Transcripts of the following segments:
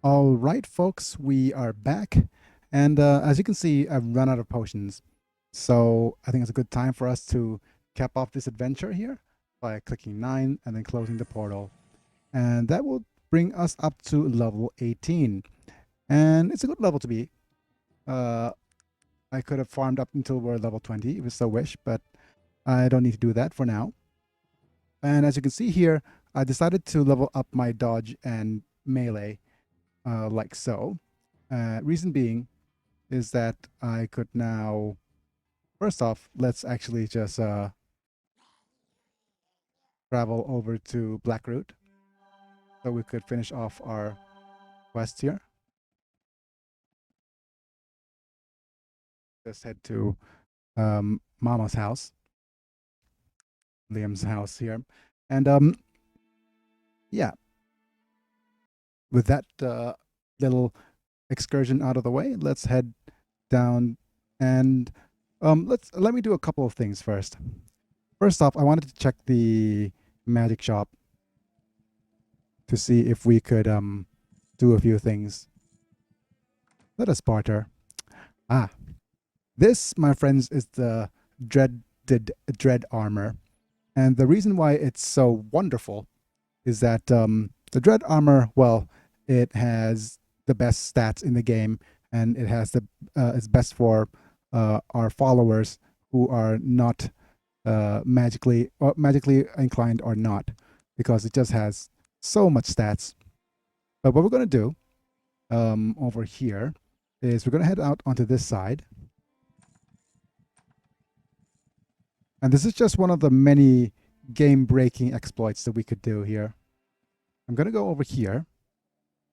All right, folks, we are back. And as you can see, I've run out of potions. So I think it's a good time for us to cap off this adventure here by clicking 9 and then closing the portal. And that will bring us up to level 18. And it's a good level to be. Uh, I could have farmed up until we're level 20 if I so wish, but I don't need to do that for now. And as you can see here, I decided to level up my dodge and melee like so. Reason being is that I could now, first off, let's actually just travel over to Blackroot so we could finish off our quest here. Just head to Mama's house, Liam's house here. And yeah, with that little excursion out of the way, let's head down and let me do a couple of things first. First off, I wanted to check the magic shop to see if we could do a few things. Let us barter. Ah, this, my friends, is the dreaded dread armor, and the reason why it's so wonderful is that the dread armor, well, it has the best stats in the game, and it has the it's best for our followers who are not magically inclined or not, because it just has so much stats. But what we're gonna do over here is we're gonna head out onto this side, and this is just one of the many game-breaking exploits that we could do here. I'm gonna go over here,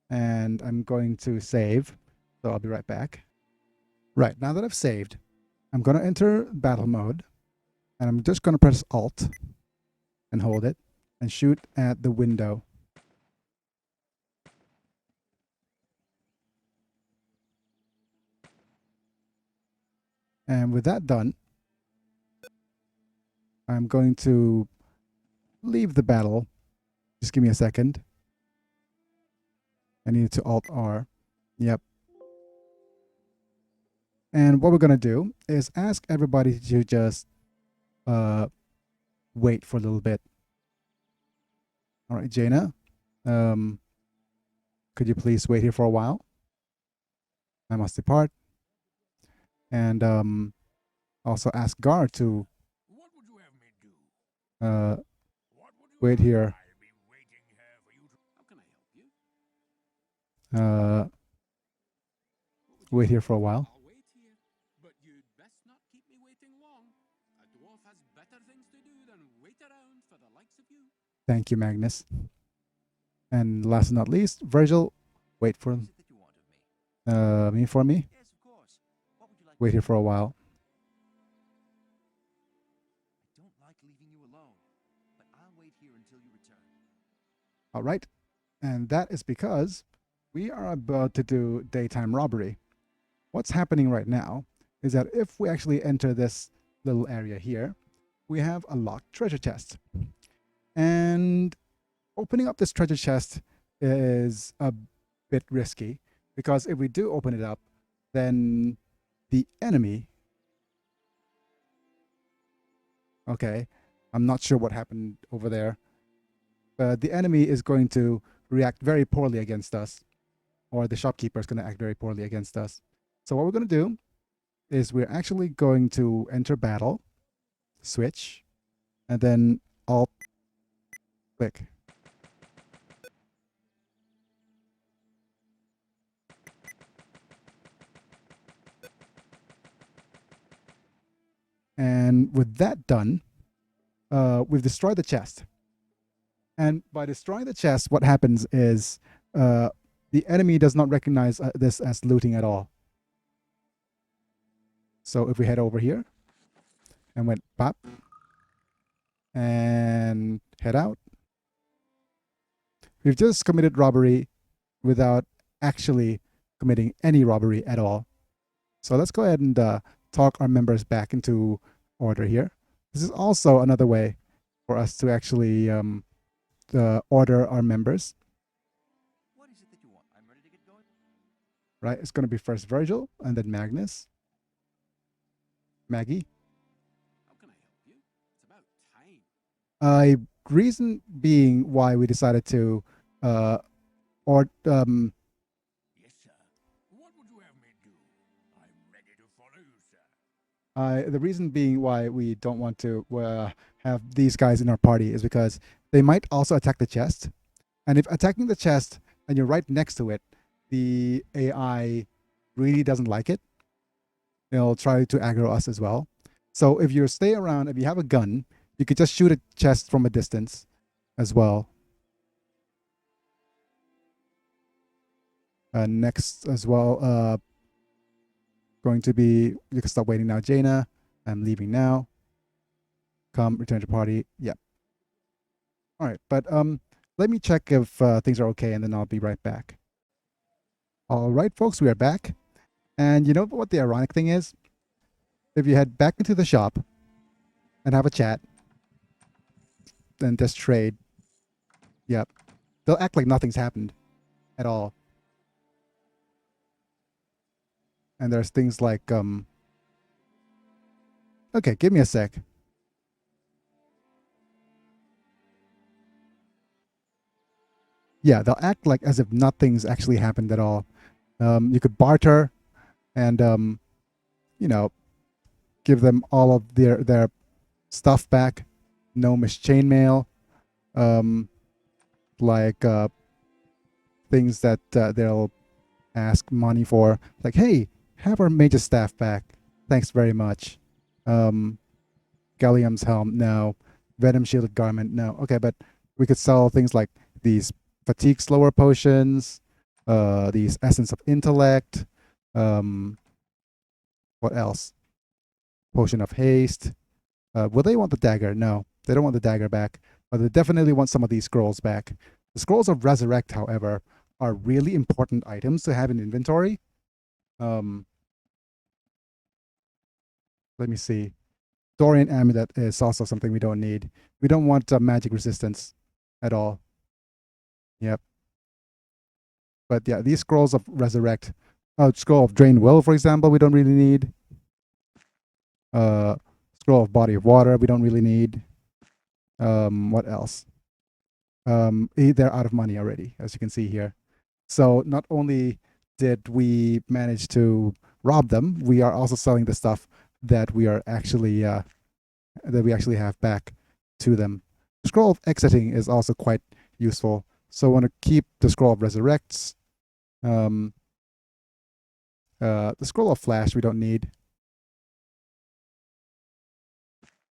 and I'm going to save. So I'll be right back. Right, now that I've saved, I'm gonna enter battle mode, and I'm just gonna press Alt and hold it and shoot at the window. And with that done, I'm going to leave the battle. Just give me a second. I need to Alt R. Yep. And what we're going to do is ask everybody to just wait for a little bit. All right, Jaina, could you please wait here for a while? I must depart. And also ask Gar to uh, wait here. Uh, wait here for a while. Thank you, Magnus. And last but not least, Virgil, wait for me. Wait here for a while. All right. And that is because we are about to do daytime robbery. What's happening right now is that if we actually enter this little area here, we have a locked treasure chest. And opening up this treasure chest is a bit risky, because if we do open it up, then the enemy. Okay, I'm not sure what happened over there. But the enemy is going to react very poorly against us, or the shopkeeper is going to act very poorly against us. So what we're going to do is we're actually going to enter battle, switch, and then Alt click. And with that done, we've destroyed the chest. And by destroying the chest, what happens is the enemy does not recognize this as looting at all. So if we head over here and went pop and head out, we've just committed robbery without actually committing any robbery at all. So let's go ahead and talk our members back into order here. This is also another way for us to actually order our members. is it that you want? I'm ready to get going. Right, it's going to be first Virgil and then Magnus. Maggie. How can I help you? It's about time. Reason being why we decided to, or Yes, sir. What would you have me do? I'm ready to follow you, sir. the reason being why we don't want to have these guys in our party is because they might also attack the chest, and if attacking the chest and you're right next to it, the AI really doesn't like it. It'll try to aggro us as well. So if you stay around, if you have a gun, you could just shoot a chest from a distance as well. Next as well, going to be, you can stop waiting now, Jaina. I'm leaving now. Come, return to party. Yeah. All right, but let me check if things are okay, and then I'll be right back. All right, folks, we are back. And you know what the ironic thing is? If you head back into the shop and have a chat, then just trade, yep, they'll act like nothing's happened at all. And there's things like, okay, give me a sec. Yeah, they'll act like as if nothing's actually happened at all. You could barter and, you know, give them all of their stuff back. Gnomish chainmail, um, like things that they'll ask money for. Like, hey, have our major staff back. Thanks very much. Gallium's helm, no. Venom shielded garment, no. Okay, but we could sell things like these fatigue slower potions, these essence of intellect. What else? Potion of haste. Will they want the dagger? No, they don't want the dagger back, but they definitely want some of these scrolls back. The scrolls of resurrect, however, are really important items to have in inventory. Um, let me see. Dorian amulet is also something we don't need. We don't want magic resistance at all. Yep. But yeah, these scrolls of resurrect, scroll of drain will, for example, we don't really need. Uh, scroll of body of water, we don't really need. What else? They're out of money already, as you can see here. So not only did we manage to rob them, we are also selling the stuff that we are actually that we actually have back to them. The scroll of exiting is also quite useful. So I want to keep the scroll of resurrects. The scroll of flash we don't need,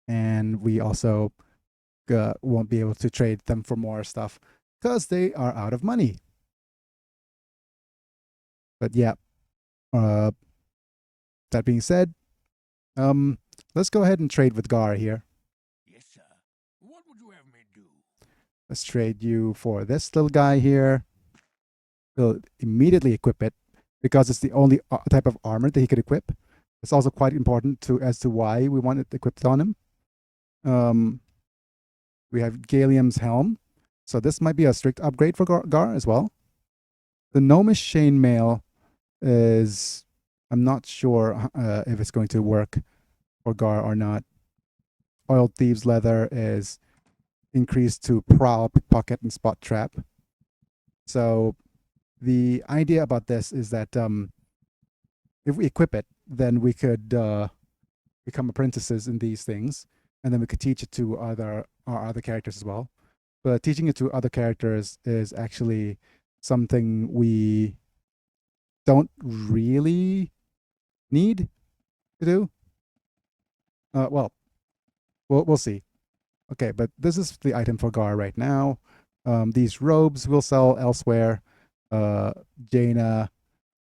and we also won't be able to trade them for more stuff because they are out of money. But yeah, uh, that being said, let's go ahead and trade with Gar here. Yes, sir. What would you have me do? Let's trade you for this little guy here. We'll immediately equip it because it's the only type of armor that he could equip. It's also quite important to as to why we want it equipped on him. We have Gallium's helm, so this might be a strict upgrade for Gar as well. The Gnomish chainmail is, I'm not sure if it's going to work for Gar or not. Oiled Thieves leather is increased to prowl, pickpocket, and spot trap. So the idea about this is that if we equip it, then we could become apprentices in these things, and then we could teach it to our other characters as well. But teaching it to other characters is actually something we don't really need to do. Well, we'll see. Okay, but this is the item for Gar right now. These robes will sell elsewhere. Jaina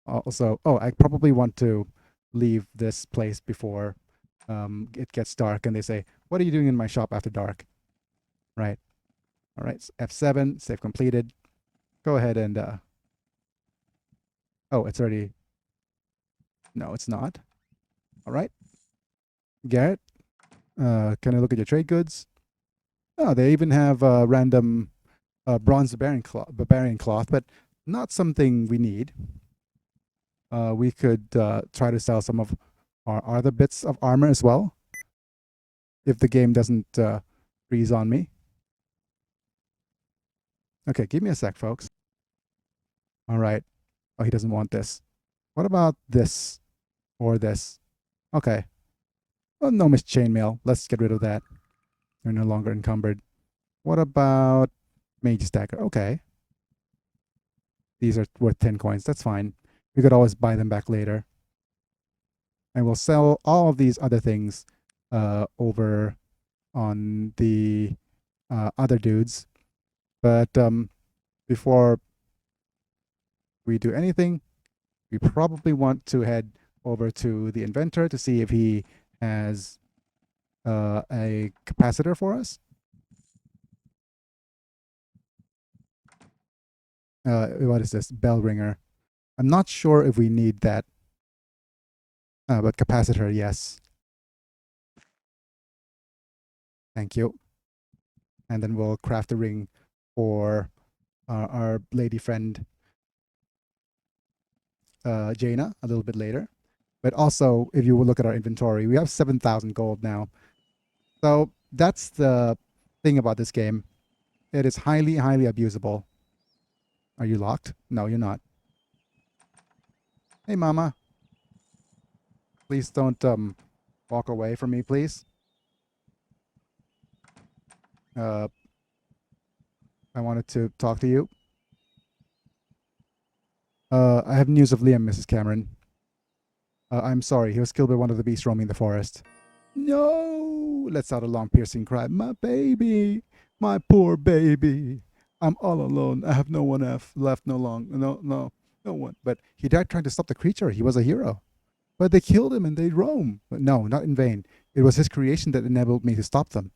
also. Oh, I probably want to leave this place before it gets dark and they say, "What are you doing in my shop after dark?" Right. All right. So F7, save completed. Go ahead and. Oh, it's already. No, it's not. All right. Garrett, can I look at your trade goods? Oh, they even have random bronze barbarian cloth, but not something we need. We could try to sell some of our other bits of armor as well, if the game doesn't freeze on me. Okay, give me a sec, folks. All right. Oh, he doesn't want this. What about this or this? Okay. Well, no miss chainmail. Let's get rid of that. They're no longer encumbered. What about mage stacker? Okay. These are worth 10 coins. That's fine. We could always buy them back later. And we'll sell all of these other things over on the other dudes. But before we do anything, we probably want to head over to the inventor to see if he has a capacitor for us. What is this? Bell ringer. I'm not sure if we need that, but capacitor, yes. Thank you. And then we'll craft a ring for our lady friend Jaina a little bit later. But also, if you will look at our inventory, we have 7,000 gold now. So that's the thing about this game. It is highly, highly abusable. Are you locked? No, you're not. Hey, mama. Please don't walk away from me, please. I wanted to talk to you. I have news of Liam, Mrs. Cameron. I'm sorry, he was killed by one of the beasts roaming the forest. No! Lets out a long piercing cry. My baby! My poor baby! I'm all alone. I have no one left, no one. But he died trying to stop the creature. He was a hero. But they killed him and they roam. But no, not in vain. It was his creation that enabled me to stop them.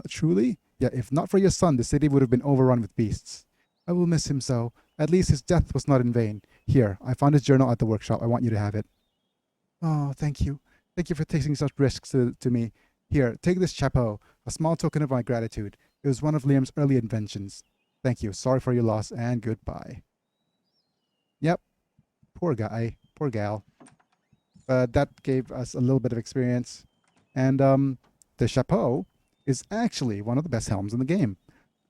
Truly? Yeah, if not for your son, the city would have been overrun with beasts. I will miss him so. At least his death was not in vain. Here, I found his journal at the workshop. I want you to have it. Oh, thank you. Thank you for taking such risks to me. Here, take this chapeau, a small token of my gratitude. It was one of Liam's early inventions. Thank you. Sorry for your loss, and goodbye. Yep. Poor guy. Poor gal. That gave us a little bit of experience. And the chapeau is actually one of the best helms in the game.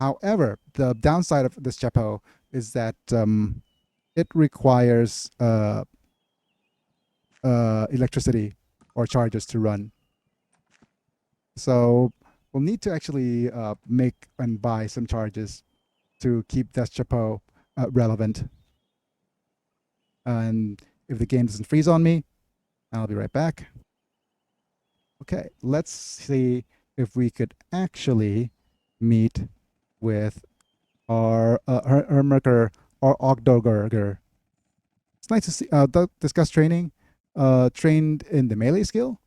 However, the downside of this chapeau is that it requires electricity or charges to run. So we'll need to actually make and buy some charges to keep that chapeau relevant. And if the game doesn't freeze on me, I'll be right back. Okay, let's see if we could actually meet with our Hermerker or Ogdoger. It's nice to see discuss training. Trained in the melee skill.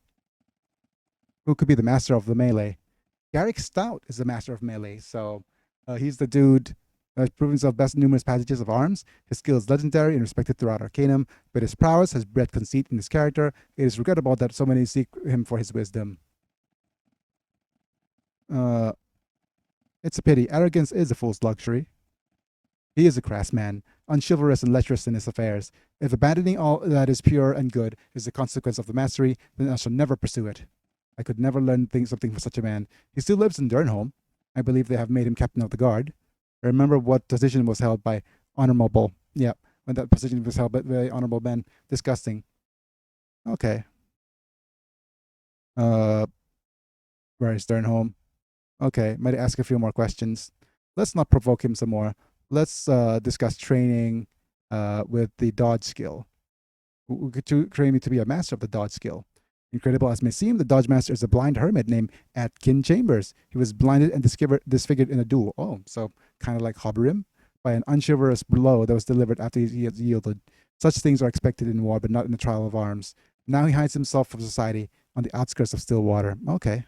Who could be the master of the melee? Garrick Stout is the master of melee, so he's the dude has proven himself best in numerous passages of arms. His skill is legendary and respected throughout Arcanum, but his prowess has bred conceit in his character. It is regrettable that so many seek him for his wisdom. It's a pity. Arrogance is a fool's luxury. He is a crass man, unchivalrous and lecherous in his affairs. If abandoning all that is pure and good is the consequence of the mastery, then I shall never pursue it. I could never learn something from such a man. He still lives in Durnholm. I believe they have made him captain of the guard. I remember what position was held by honorable. Yeah, when that position was held by very honorable men. Disgusting. Okay. Where is Durnholm? Okay, might ask a few more questions. Let's not provoke him some more. Let's discuss training with the dodge skill. We could train me to be a master of the dodge skill. Incredible as may seem, the Dodge Master is a blind hermit named Atkin Chambers. He was blinded and disfigured in a duel. Oh, so kind of like Hobberim, by an unchivalrous blow that was delivered after he had yielded. Such things are expected in war, but not in the trial of arms. Now he hides himself from society on the outskirts of Stillwater. Okay.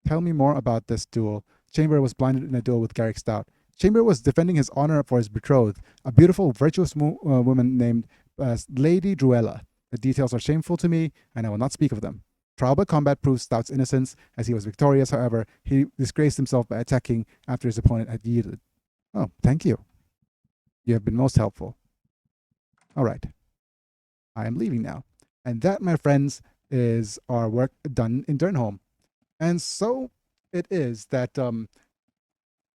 Tell me more about this duel. Chamber was blinded in a duel with Garrick Stout. Chamber was defending his honor for his betrothed, a beautiful, virtuous woman named Lady Druella. The details are shameful to me, and I will not speak of them. Trial by combat proves Stout's innocence, as he was victorious. However, he disgraced himself by attacking after his opponent had yielded. Oh, thank you. You have been most helpful. All right. I am leaving now. And that, my friends, is our work done in Durnholm. And so it is that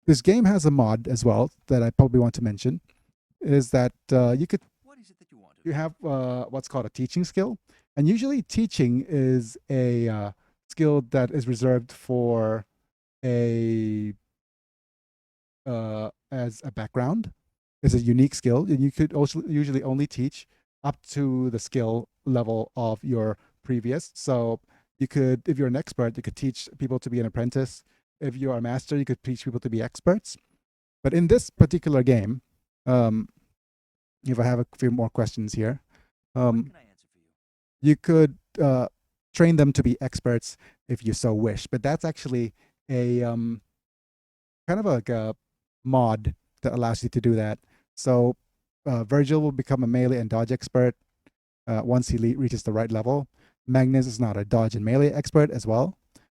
this game has a mod as well that I probably want to mention. Is that What is it that you want? you have what's called a teaching skill, and usually teaching is a skill that is reserved for a as a background. It's a unique skill, and you could also usually only teach up to the skill level of your previous. So you could, if you're an expert, you could teach people to be an apprentice. If you're a master, you could teach people to be experts. But in this particular game, um, if I have a few more questions here, What um, can I answer for you? you could train them to be experts if you so wish. But that's actually a kind of like a mod that allows you to do that. So Virgil will become a melee and dodge expert once he reaches the right level. Magnus is not a dodge and melee expert as well.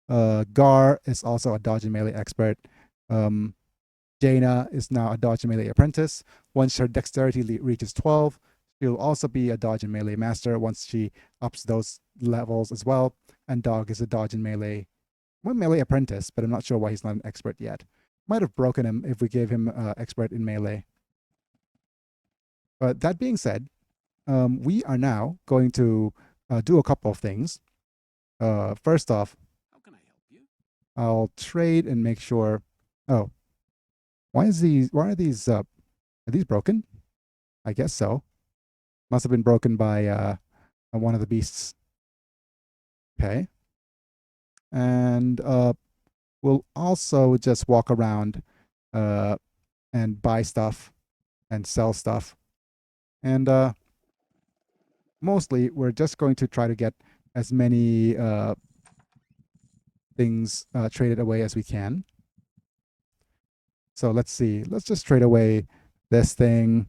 Gar is also a dodge and melee expert. Um, Jaina is now a dodge and melee apprentice. Once her dexterity reaches 12, she'll also be a dodge and melee master once she ups those levels as well. And Dog is a dodge and melee, well, melee apprentice, but I'm not sure why he's not an expert yet. Might have broken him if we gave him expert in melee. But that being said, we are now going to do a couple of things. First off, How can I help you? I'll trade and make sure. Oh, why are these broken? I guess so. Must have been broken by one of the beasts. Okay. And we'll also just walk around and buy stuff and sell stuff. And mostly, we're just going to try to get as many things traded away as we can. So let's see. Let's just trade away this thing.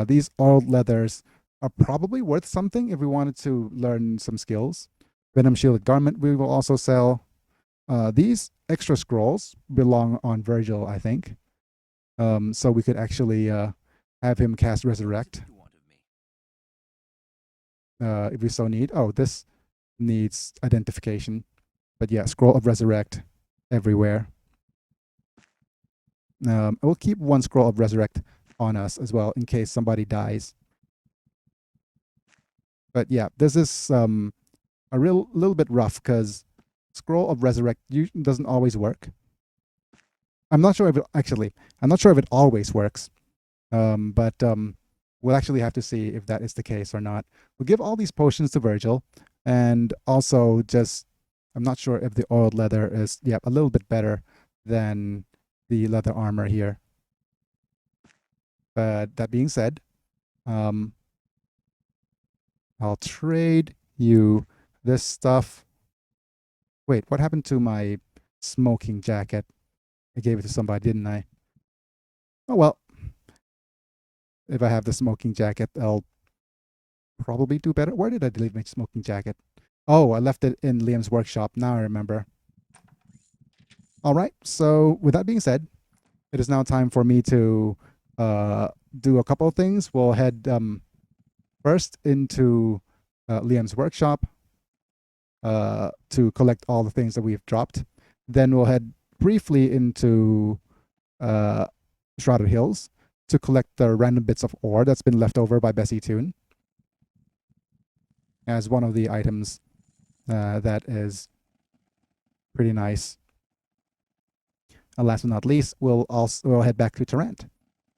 These old leathers are probably worth something if we wanted to learn some skills. Venom shielded garment we will also sell. These extra scrolls belong on Virgil, I think. So we could actually have him cast Resurrect You want of me? if we so need. Oh, this needs identification. But yeah, Scroll of Resurrect everywhere. We'll keep one Scroll of Resurrect on us as well in case somebody dies. But yeah, this is a little bit rough because Scroll of Resurrect doesn't always work. I'm not sure if it always works. But we'll actually have to see if that is the case or not. We'll give all these potions to Virgil, and also just I'm not sure if the oiled leather is a little bit better than the leather armor here. But that being said, I'll trade you this stuff. Wait, what happened to my smoking jacket? I gave it to somebody, didn't I? Oh well. If I have the smoking jacket, I'll probably do better. Where did I leave my smoking jacket? Oh, I left it in Liam's workshop. Now I remember. All right. So with that being said, it is now time for me to do a couple of things. We'll head first into Liam's workshop to collect all the things that we've dropped. Then we'll head briefly into Shrouded Hills to collect the random bits of ore that's been left over by Bessie Toon as one of the items that is pretty nice. And last but not least, we'll head back to Tarrant.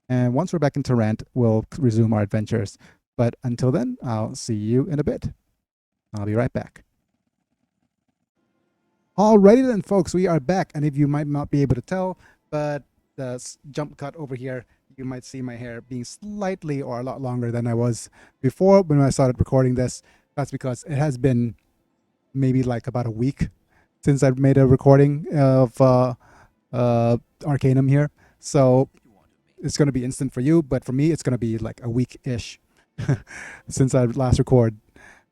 And once we're back in Tarrant, we'll resume our adventures. But until then, I'll see you in a bit. I'll be right back. Alrighty then, folks, we are back. And if you might not be able to tell, but the jump cut over here, you might see my hair being slightly or a lot longer than I was before when I started recording this. That's because it has been maybe like about a week since I've made a recording of Arcanum here. So it's going to be instant for you, but for me, it's going to be like a week-ish since I last recorded.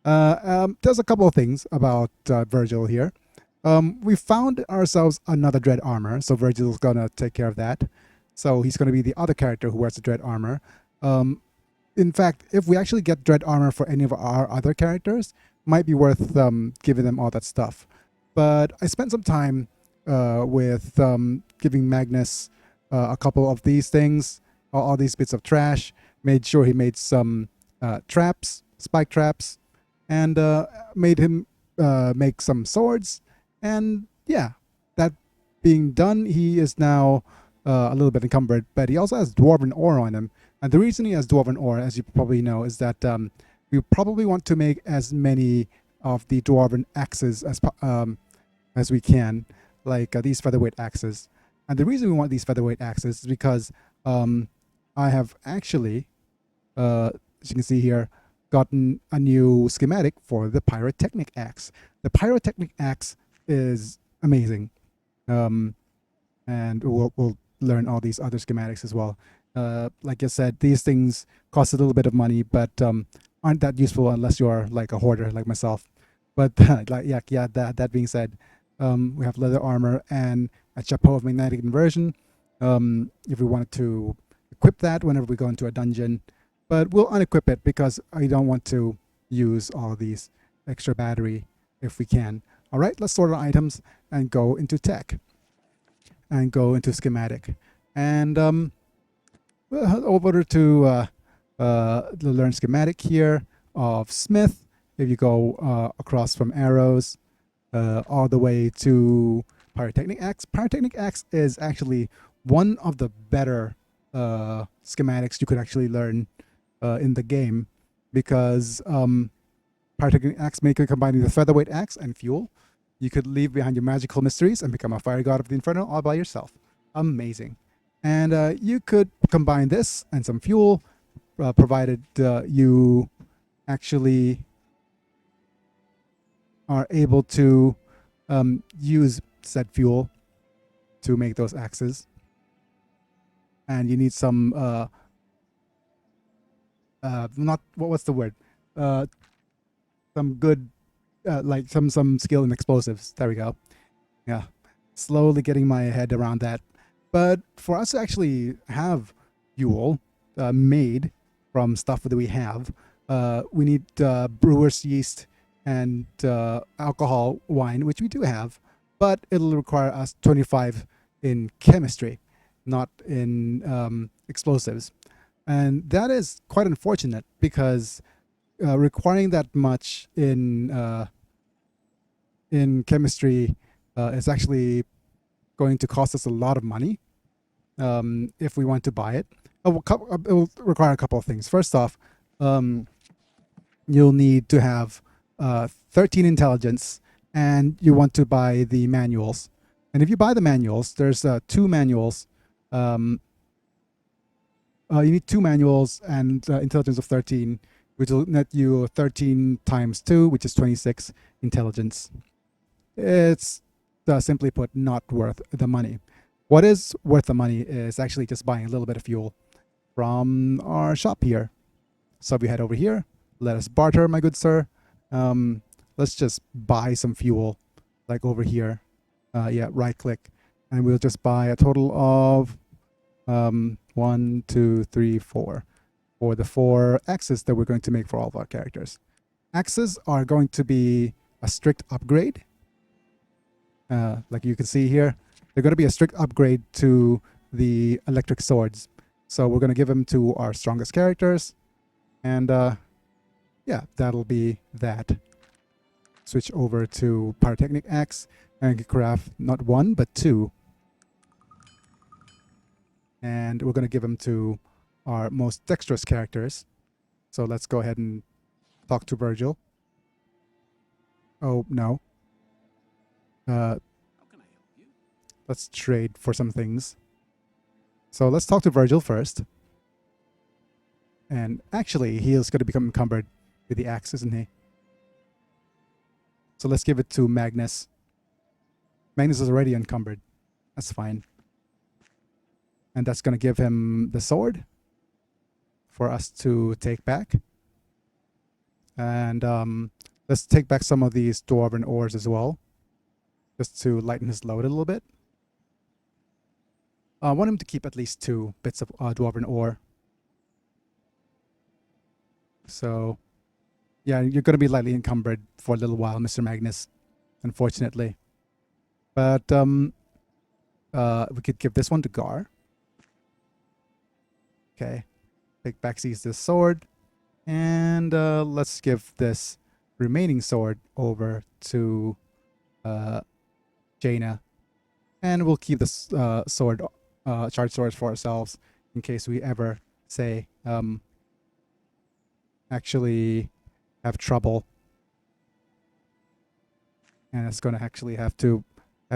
There's a couple of things about Virgil here. We found ourselves another dread armor, so Virgil's going to take care of that. So he's going to be the other character who wears the dread armor. In fact, if we actually get dread armor for any of our other characters, might be worth giving them all that stuff. But I spent some time with giving Magnus a couple of these things, all these bits of trash. Made sure he made some traps, spike traps, and made him make some swords. And yeah, that being done, he is now a little bit encumbered, but he also has dwarven ore on him. And the reason he has dwarven ore, as you probably know, is that we probably want to make as many of the dwarven axes as we can, like these featherweight axes. And the reason we want these featherweight axes is because I have actually, as you can see here, gotten a new schematic for the pyrotechnic axe. The pyrotechnic axe is amazing, and we'll learn all these other schematics as well. Like I said, these things cost a little bit of money, but aren't that useful unless you are like a hoarder like myself. But like yeah. That being said, we have leather armor and a chapeau of magnetic inversion. If we wanted to equip that whenever we go into a dungeon, but we'll unequip it because I don't want to use all these extra battery if we can. All right, let's sort our items and go into tech and go into schematic. And over to the learn schematic here of Smith. If you go across from arrows all the way to pyrotechnic axe. Pyrotechnic axe is actually one of the better schematics you could actually learn in the game, because pyrotechnic axe may combine the featherweight axe and fuel. You could leave behind your magical mysteries and become a fire god of the inferno all by yourself. Amazing. And you could combine this and some fuel, provided you actually are able to use said fuel to make those axes. And you need some not what's the word? Some good like some skill in explosives. There we go. Yeah, slowly getting my head around that. But for us to actually have fuel made from stuff that we have, we need brewer's yeast and alcohol wine, which we do have, but it'll require us 25 in chemistry, not in explosives. And that is quite unfortunate because requiring that much in chemistry is actually going to cost us a lot of money if we want to buy it. It will require a couple of things. First off, you'll need to have 13 intelligence, and you want to buy the manuals. And if you buy the manuals, there's 2 manuals. You need 2 manuals and intelligence of 13, which will net you 13 times 2, which is 26 intelligence. It's simply put not worth the money. What is worth the money is actually just buying a little bit of fuel from our shop here. So if we head over here, let us barter, my good sir. Let's just buy some fuel, like over here. Yeah, right click, and we'll just buy a total of 1, 2, 3, 4 for the 4 axes that we're going to make for all of our characters. Axes are going to be a strict upgrade. Like you can see here, they're going to be a strict upgrade to the electric swords. So we're going to give them to our strongest characters. And yeah, that'll be that. Switch over to pyrotechnic axe and craft not 1 but 2. And we're going to give them to our most dexterous characters. So let's go ahead and talk to Virgil. Oh, no. How can I help you? Let's trade for some things. So let's talk to Virgil first. And actually, he is going to become encumbered with the axe, isn't he? So let's give it to Magnus. Magnus is already encumbered. That's fine. And that's going to give him the sword for us to take back. And let's take back some of these dwarven ores as well, just to lighten his load a little bit. I want him to keep at least 2 bits of dwarven ore. So, yeah, you're going to be lightly encumbered for a little while, Mr. Magnus, unfortunately. But we could give this one to Gar. Okay. Big Back sees this sword. And let's give this remaining sword over to Jaina. And we'll keep this sword, charged swords for ourselves in case we ever, say, actually have trouble. And it's going to actually have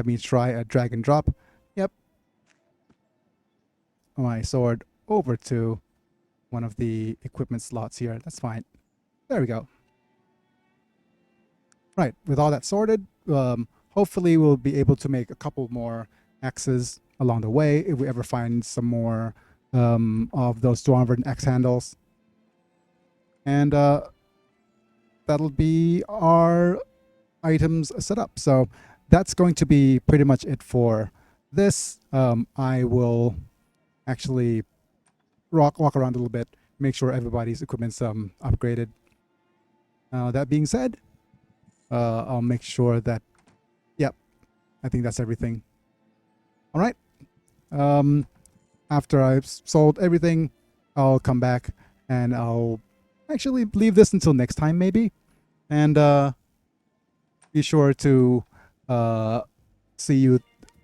me try a drag and drop. Yep. My sword over to one of the equipment slots here. That's fine. There we go. Right. With all that sorted, hopefully we'll be able to make a couple more axes along the way if we ever find some more of those dwarven axe handles. And that'll be our items set up. So that's going to be pretty much it for this. I will actually walk around a little bit, make sure everybody's equipment's upgraded. That being said, I'll make sure that, yep, I think that's everything. All right. After I've sold everything, I'll come back and I'll actually leave this until next time maybe. And be sure to see you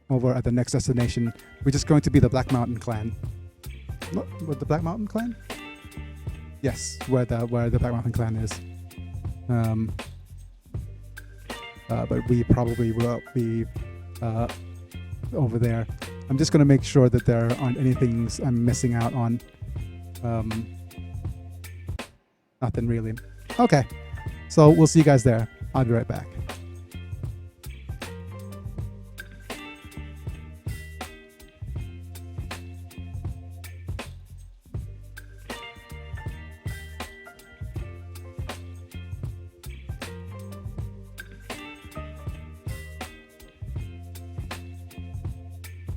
over at the next destination, which is going to be the Black Mountain Clan. What, the Black Mountain Clan? Yes, where the Black Mountain Clan is. But we probably will be over there. I'm just going to make sure that there aren't any things I'm missing out on. Nothing really. Okay, so we'll see you guys there. I'll be right back.